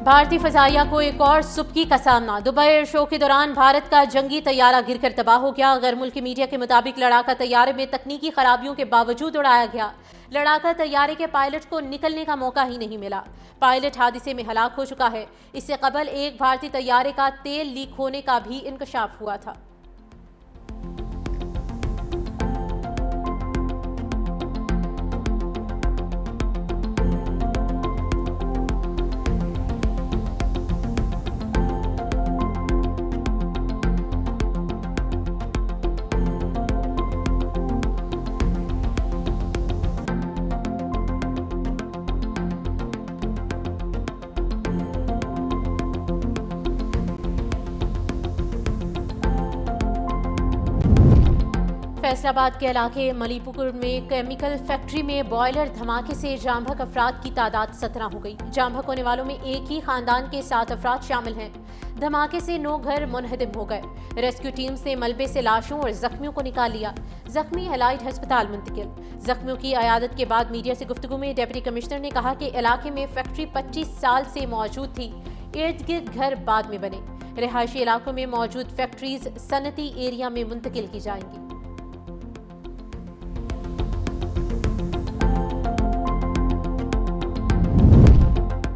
بھارتی فضائیہ کو ایک اور سبکی کا سامنا۔ دبئی ایئر شو کے دوران بھارت کا جنگی طیارہ گر کر تباہ ہو گیا۔ غیر ملکی میڈیا کے مطابق لڑاکا طیارے میں تکنیکی خرابیوں کے باوجود اڑایا گیا۔ لڑاکا طیارے کے پائلٹ کو نکلنے کا موقع ہی نہیں ملا۔ پائلٹ حادثے میں ہلاک ہو چکا ہے۔ اس سے قبل ایک بھارتی طیارے کا تیل لیک ہونے کا بھی انکشاف ہوا تھا۔ فیصل آباد کے علاقے ملی پور میں کیمیکل فیکٹری میں بوائلر دھماکے سے جاں بحق افراد کی تعداد 17 ہو گئی۔ جاں بحق ہونے والوں میں ایک ہی خاندان کے 7 افراد شامل ہیں۔ دھماکے سے 9 گھر منہدم ہو گئے۔ ریسکیو ٹیمز نے ملبے سے لاشوں اور زخمیوں کو نکال لیا۔ زخمی الائٹ ہسپتال منتقل۔ زخمیوں کی عیادت کے بعد میڈیا سے گفتگو میں ڈپٹی کمشنر نے کہا کہ علاقے میں فیکٹری 25 سال سے موجود تھی۔ ارد گرد گھر بعد میں بنے۔ رہائشی علاقوں میں موجود فیکٹریز صنعتی ایریا میں منتقل کی جائیں گی۔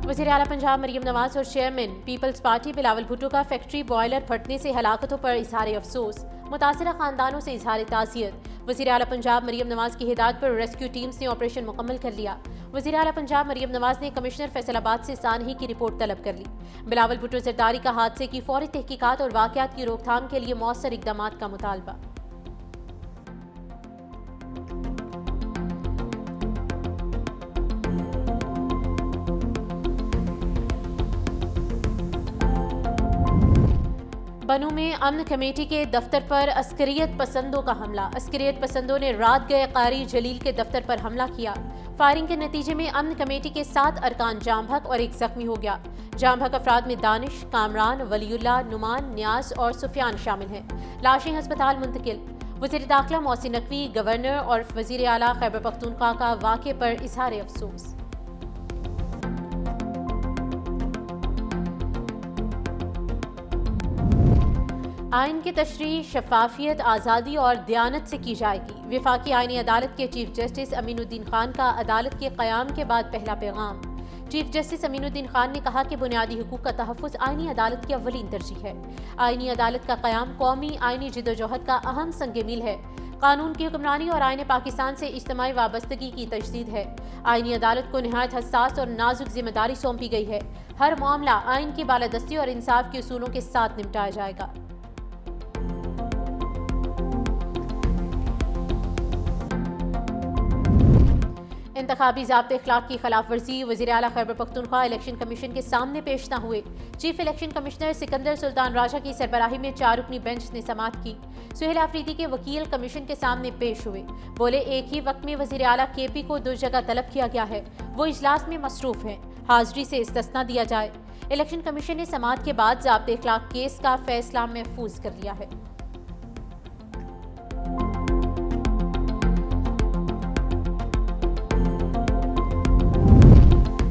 وزیر اعلیٰ پنجاب مریم نواز اور chairman peoples party Bilawal Bhutto کا فیکٹری بوائلر پھٹنے سے ہلاکتوں پر اظہار افسوس۔ متاثرہ خاندانوں سے اظہار تعزیت۔ وزیر اعلیٰ پنجاب مریم نواز کی ہدایت پر ریسکیو ٹیمز نے آپریشن مکمل کر لیا۔ وزیر اعلیٰ پنجاب مریم نواز نے کمشنر فیصل آباد سے سانحے کی رپورٹ طلب کر لی۔ بلاول بھٹو زرداری کا حادثے کی فوری تحقیقات اور واقعات کی روک تھام کے لیے مؤثر اقدامات کا مطالبہ۔ بنوں میں امن کمیٹی کے دفتر پر عسکریت پسندوں کا حملہ۔ عسکریت پسندوں نے رات گئے قاری جلیل کے دفتر پر حملہ کیا۔ فائرنگ کے نتیجے میں امن کمیٹی کے 7 ارکان جاں بحق اور 1 زخمی ہو گیا۔ جاں بحق افراد میں دانش، کامران، ولی اللہ، نعمان، نیاز اور سفیان شامل ہیں۔ لاشیں ہسپتال منتقل۔ وزیر داخلہ محسن نقوی، گورنر اور وزیر اعلیٰ خیبر پختونخوا کا واقعے پر اظہار افسوس۔ آئین کی تشریح شفافیت، آزادی اور دیانت سے کی جائے گی۔ وفاقی آئینی عدالت کے چیف جسٹس امین الدین خان کا عدالت کے قیام کے بعد پہلا پیغام۔ چیف جسٹس امین الدین خان نے کہا کہ بنیادی حقوق کا تحفظ آئینی عدالت کی اولین ترجیح ہے۔ آئینی عدالت کا قیام قومی آئینی جدوجہد کا اہم سنگ میل ہے۔ قانون کی حکمرانی اور آئین پاکستان سے اجتماعی وابستگی کی تجدید ہے۔ آئینی عدالت کو نہایت حساس اور نازک ذمہ داری سونپی گئی ہے۔ ہر معاملہ آئین کی بالادستی اور انصاف کے اصولوں کے ساتھ نمٹایا جائے گا۔ انتخابی ضابطۂ اخلاق کی خلاف ورزی۔ وزیر اعلیٰ خیبر پختونخوا الیکشن کمیشن کے سامنے پیش نہ ہوئے۔ چیف الیکشن کمشنر سکندر سلطان راجہ کی سربراہی میں 4 رکنی بینچ نے سماعت کی۔ سہیل آفریدی کے وکیل کمیشن کے سامنے پیش ہوئے۔ بولے ایک ہی وقت میں وزیر اعلیٰ کے پی کو 2 جگہ طلب کیا گیا ہے، وہ اجلاس میں مصروف ہیں، حاضری سے استثناء دیا جائے۔ الیکشن کمیشن نے سماعت کے بعد ضابطۂ اخلاق کیس کا فیصلہ محفوظ کر لیا ہے۔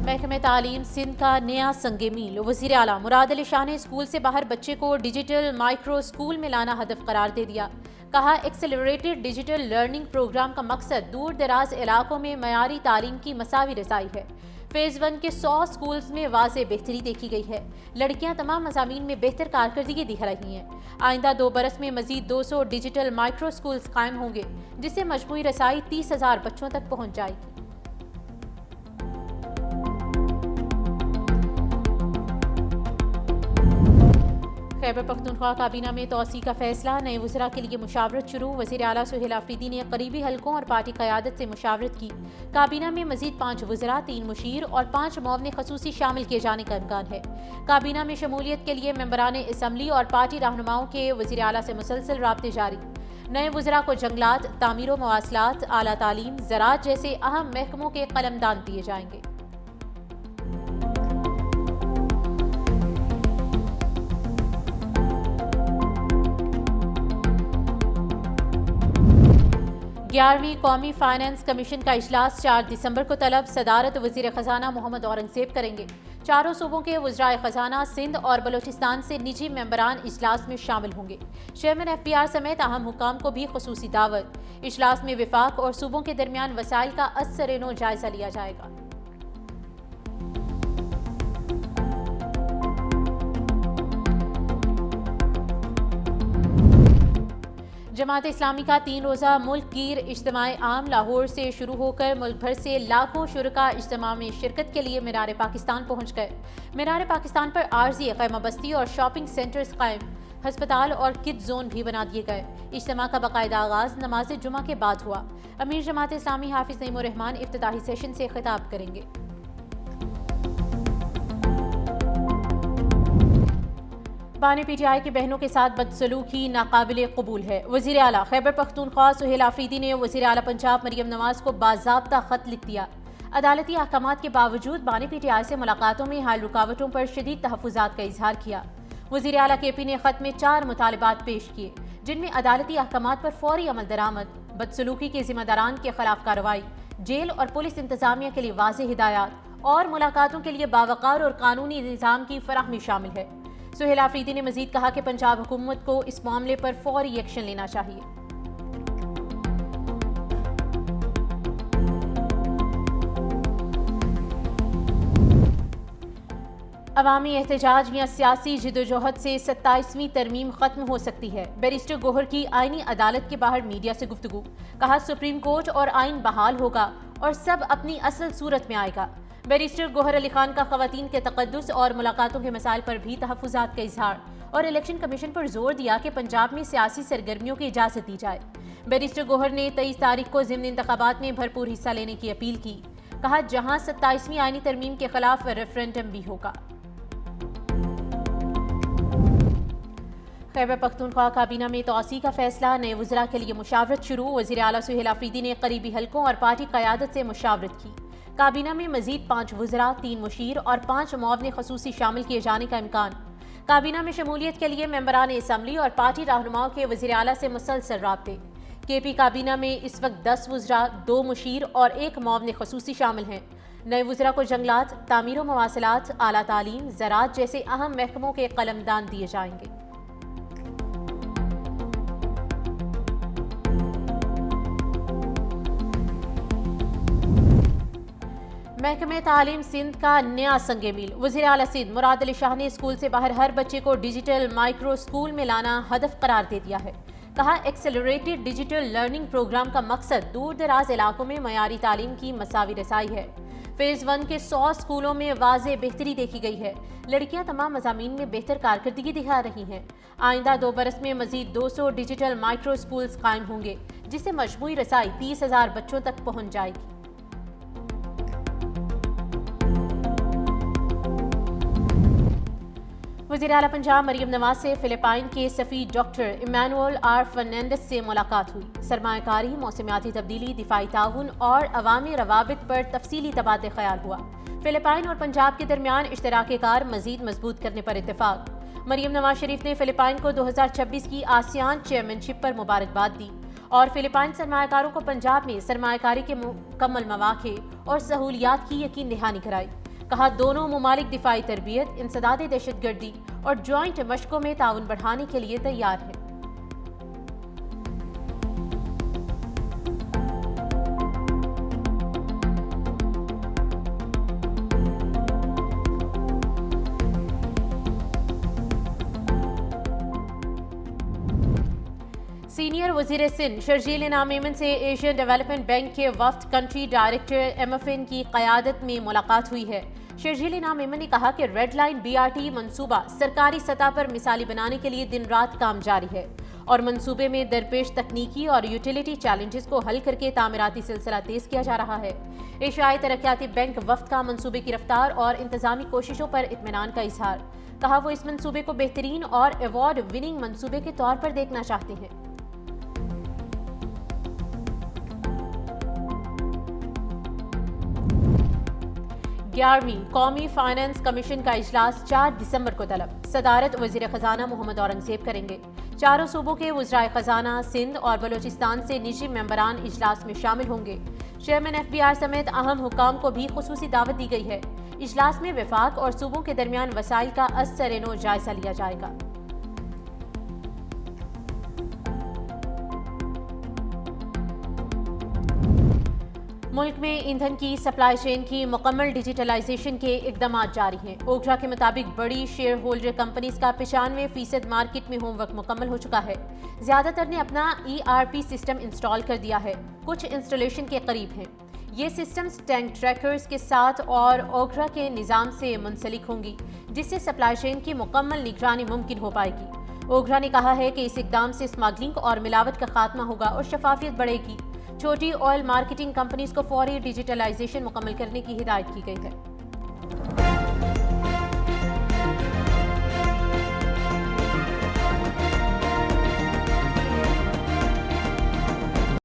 محکمہ تعلیم سندھ کا نیا سنگ میل۔ وزیر اعلیٰ مراد علی شاہ نے اسکول سے باہر بچے کو ڈیجیٹل مائکرو اسکول میں لانا ہدف قرار دے دیا۔ کہا ایکسلریٹڈ ڈیجیٹل لرننگ پروگرام کا مقصد دور دراز علاقوں میں معیاری تعلیم کی مساوی رسائی ہے۔ فیز 1 کے 100 اسکولز میں واضح بہتری دیکھی گئی ہے۔ لڑکیاں تمام مضامین میں بہتر کارکردگی دکھا رہی ہیں۔ آئندہ 2 برس میں مزید 200 ڈیجیٹل مائکرو اسکولز قائم ہوں گے، جس سے مجموعی رسائی 30,000 بچوں تک پہنچ جائے گی۔ خیبر پختونخوا کابینہ میں توسیع کا فیصلہ۔ نئے وزراء کے لیے مشاورت شروع۔ وزیر اعلیٰ سہیل آفریدی نے قریبی حلقوں اور پارٹی قیادت سے مشاورت کی۔ کابینہ میں مزید 5 وزراء، 3 مشیر اور 5 معاون خصوصی شامل کیے جانے کا امکان ہے۔ کابینہ میں شمولیت کے لیے ممبران اسمبلی اور پارٹی رہنماؤں کے وزیر اعلیٰ سے مسلسل رابطے جاری۔ نئے وزراء کو جنگلات، تعمیر و مواصلات، اعلیٰ تعلیم، زراعت جیسے اہم محکموں کے قلمدان دیے جائیں گے۔ 11ویں قومی فائنانس کمیشن کا اجلاس 4 دسمبر کو طلب، صدارت وزیر خزانہ محمد اورنگزیب کریں گے۔ چاروں صوبوں کے وزرائے خزانہ سندھ اور بلوچستان سے نجی ممبران اجلاس میں شامل ہوں گے۔ چیئرمین FPR سمیت اہم حکام کو بھی خصوصی دعوت۔ اجلاس میں وفاق اور صوبوں کے درمیان وسائل کا از سر نو جائزہ لیا جائے گا۔ جماعت اسلامی کا 3 روزہ ملک گیر اجتماع عام لاہور سے شروع ہو کر ملک بھر سے لاکھوں شرکاء اجتماع میں شرکت کے لیے مینار پاکستان پہنچ گئے۔ مینار پاکستان پر عارضی خیمہ بستی اور شاپنگ سینٹرز قائم، ہسپتال اور کڈ زون بھی بنا دیے گئے۔ اجتماع کا باقاعدہ آغاز نماز جمعہ کے بعد ہوا۔ امیر جماعت اسلامی حافظ نعیم الرحمان افتتاحی سیشن سے خطاب کریں گے۔ بانی PTI کی بہنوں کے ساتھ بدسلوکی ناقابل قبول ہے۔ وزیر اعلیٰ خیبر پختونخوا سہیل آفریدی نے وزیر اعلیٰ پنجاب مریم نواز کو باضابطہ خط لکھ دیا۔ عدالتی احکامات کے باوجود بانی PTI سے ملاقاتوں میں حال رکاوٹوں پر شدید تحفظات کا اظہار کیا۔ وزیر اعلیٰ KP نے خط میں 4 مطالبات پیش کیے، جن میں عدالتی احکامات پر فوری عمل درآمد، بدسلوکی کے ذمہ داران کے خلاف کارروائی، جیل اور پولیس انتظامیہ کے لیے واضح ہدایات اور ملاقاتوں کے لیے باوقار اور قانونی نظام کی فراہمی شامل ہے۔ سہیل آفریدی نے مزید کہا کہ پنجاب حکومت کو اس معاملے پر فوری ایکشن لینا چاہیے۔ عوامی احتجاج یا سیاسی جدوجہد سے 27ویں ترمیم ختم ہو سکتی ہے۔ بیرسٹر گوہر کی آئینی عدالت کے باہر میڈیا سے گفتگو، کہا سپریم کورٹ اور آئین بحال ہوگا اور سب اپنی اصل صورت میں آئے گا۔ بیرسٹر گوہر علی خان کا خواتین کے تقدس اور ملاقاتوں کے مسائل پر بھی تحفظات کا اظہار اور الیکشن کمیشن پر زور دیا کہ پنجاب میں سیاسی سرگرمیوں کی اجازت دی جائے۔ بیرسٹر گوہر نے 23 تاریخ کو ضمن انتخابات میں بھرپور حصہ لینے کی اپیل کی، کہا جہاں 27ویں آئینی ترمیم کے خلاف ریفرینڈم بھی ہوگا۔ خیبر پختونخوا کابینہ میں توسیع کا فیصلہ، نئے وزراء کے لیے مشاورت شروع۔ وزیر اعلیٰ سہیل آفریدی نے قریبی حلقوں اور پارٹی قیادت سے مشاورت کی۔ کابینہ میں مزید 5 وزراء، 3 مشیر اور 5 معاون خصوصی شامل کیے جانے کا امکان۔ کابینہ میں شمولیت کے لیے ممبران اسمبلی اور پارٹی رہنماؤں کے وزیر اعلیٰ سے مسلسل رابطے۔ KP کابینہ میں اس وقت 10 وزراء، 2 مشیر اور 1 معاون خصوصی شامل ہیں۔ نئے وزراء کو جنگلات، تعمیر و مواصلات، اعلیٰ تعلیم، زراعت جیسے اہم محکموں کے قلمدان دیے جائیں گے۔ محکمہ تعلیم سندھ کا نیا سنگ میل، وزیر اعلیٰ سندھ مراد علی شاہ نے اسکول سے باہر ہر بچے کو ڈیجیٹل مائکرو اسکول میں لانا ہدف قرار دے دیا ہے۔ کہا ایکسلریٹڈ ڈیجیٹل لرننگ پروگرام کا مقصد دور دراز علاقوں میں معیاری تعلیم کی مساوی رسائی ہے۔ فیز 1 کے 100 اسکولوں میں واضح بہتری دیکھی گئی ہے۔ لڑکیاں تمام مضامین میں بہتر کارکردگی دکھا رہی ہیں۔ آئندہ 2 برس میں مزید 200 ڈیجیٹل مائکرو اسکولز قائم ہوں گے، جس سے مجموعی رسائی 30,000 بچوں تک پہنچ جائے گی۔ وزیر اعلیٰ پنجاب مریم نواز سے فلپائن کے سفیر ڈاکٹر ایمانوئل آر فرنینڈس سے ملاقات ہوئی۔ سرمایہ کاری، موسمیاتی تبدیلی، دفاعی تعاون اور عوامی روابط پر تفصیلی تبادلہ خیال ہوا۔ فلپائن اور پنجاب کے درمیان اشتراک کار مزید مضبوط کرنے پر اتفاق۔ مریم نواز شریف نے فلپائن کو 2026 کی آسیان چیئرمین شپ پر مبارکباد دی اور فلپائن سرمایہ کاروں کو پنجاب میں سرمایہ کاری کے مکمل مواقع اور سہولیات کی یقین دہانی کرائی۔ کہا دونوں ممالک دفاعی تربیت، انسداد دہشت گردی اور جوائنٹ مشقوں میں تعاون بڑھانے کے لیے تیار ہیں۔ سینئر وزیر سندھ شرجیل انعام میمن سے ایشین ڈیولپمنٹ بینک کے وفد کنٹری ڈائریکٹر MFN کی قیادت میں ملاقات ہوئی ہے۔ شرجیل انعام میمن نے کہا کہ ریڈ لائن BRT منصوبہ سرکاری سطح پر مثالی بنانے کے لیے دن رات کام جاری ہے اور منصوبے میں درپیش تکنیکی اور یوٹیلیٹی چیلنجز کو حل کر کے تعمیراتی سلسلہ تیز کیا جا رہا ہے۔ ایشیائی ترقیاتی بینک وفد کا منصوبے کی رفتار اور انتظامی کوششوں پر اطمینان کا اظہار۔ کہا وہ اس منصوبے کو بہترین اور ایوارڈ وننگ منصوبے کے طور پر دیکھنا چاہتے ہیں۔ 11ویں قومی فائنانس کمیشن کا اجلاس 4 دسمبر کو طلب، صدارت وزیر خزانہ محمد اورنگزیب کریں گے۔ چاروں صوبوں کے وزرائے خزانہ سندھ اور بلوچستان سے نجی ممبران اجلاس میں شامل ہوں گے۔ چیئرمین FBR سمیت اہم حکام کو بھی خصوصی دعوت دی گئی ہے۔ اجلاس میں وفاق اور صوبوں کے درمیان وسائل کا از سر نو جائزہ لیا جائے گا۔ ملک میں ایندھن کی سپلائی چین کی مکمل ڈیجیٹلائزیشن کے اقدامات جاری ہیں۔ اوکھرا کے مطابق بڑی شیئر ہولڈر کمپنیز کا 95% مارکیٹ میں ہوم ورک مکمل ہو چکا ہے۔ زیادہ تر نے اپنا ERP سسٹم انسٹال کر دیا ہے، کچھ انسٹالیشن کے قریب ہیں۔ یہ سسٹمز ٹینک ٹریکرز کے ساتھ اور اوکھرا کے نظام سے منسلک ہوں گی، جس سے سپلائی چین کی مکمل نگرانی ممکن ہو پائے گی۔ اوکھرا نے کہا ہے کہ اس اقدام سے اسمگلنگ اور ملاوٹ کا خاتمہ ہوگا اور شفافیت بڑھے گی۔ چھوٹی آئل مارکیٹنگ کمپنیز کو فوری ڈیجیٹلائزیشن مکمل کرنے کی ہدایت کی گئی ہے۔